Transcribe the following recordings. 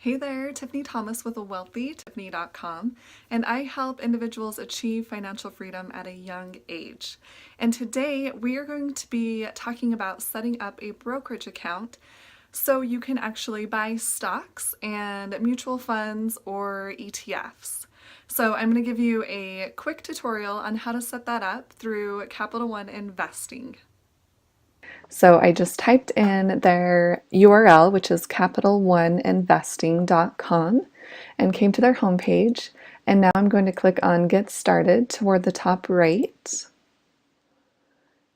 Hey there, Tiffany Thomas with wealthytiffany.com, and I help individuals achieve financial freedom at a young age. And today we are going to be talking about setting up a brokerage account so you can actually buy stocks and mutual funds or ETFs. So I'm going to give you a quick tutorial on how to set that up through Captial One Investing. So I just typed in their URL, which is captialoneinvesting.com, and came to their homepage. And now I'm going to click on Get Started toward the top right.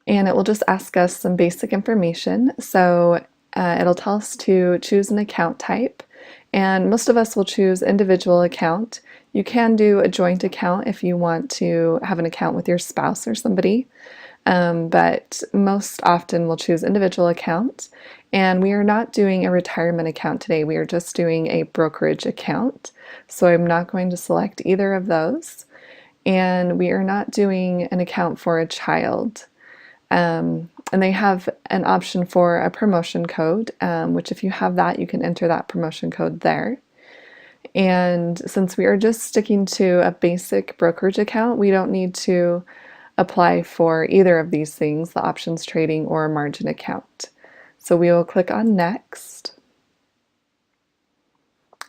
And it will just ask us some basic information. So it'll tell us to choose an account type. And most of us will choose individual account. You can do a joint account if you want to have an account with your spouse or somebody. But most often we'll choose individual account, and we are not doing a retirement account today. We are just doing a brokerage account. So I'm not going to select either of those, and we are not doing an account for a child. And they have an option for a promotion code, which if you have that, you can enter that promotion code there. And since we are just sticking to a basic brokerage account, we don't need to apply for either of these things, the options trading or margin account. So we will click on Next.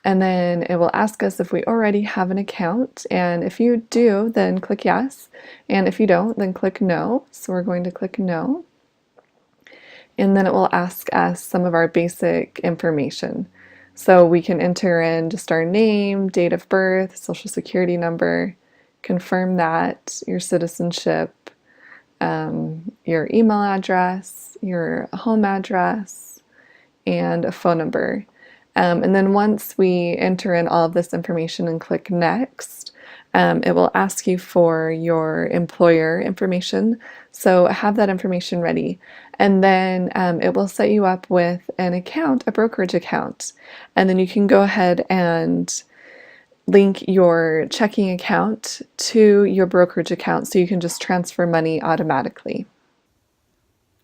And then it will ask us if we already have an account. And if you do, then click Yes. And if you don't, then click No. So we're going to click No. And then it will ask us some of our basic information. So we can enter in just our name, date of birth, social security number, confirm that, your citizenship, your email address, your home address, and a phone number. And then once we enter in all of this information and click Next, it will ask you for your employer information. So have that information ready. And then it will set you up with an account, a brokerage account. And then you can go ahead and link your checking account to your brokerage account so you can just transfer money automatically.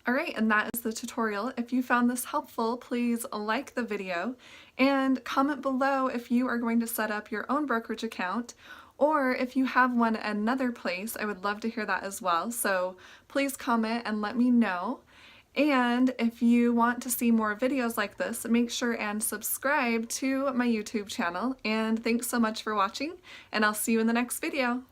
Alright, and that is the tutorial. If you found this helpful, please like the video and comment below if you are going to set up your own brokerage account, or if you have one another place. I would love to hear that as well. So please comment and let me know. And if you want to see more videos like this, make sure and subscribe to my YouTube channel. And thanks so much for watching, and I'll see you in the next video.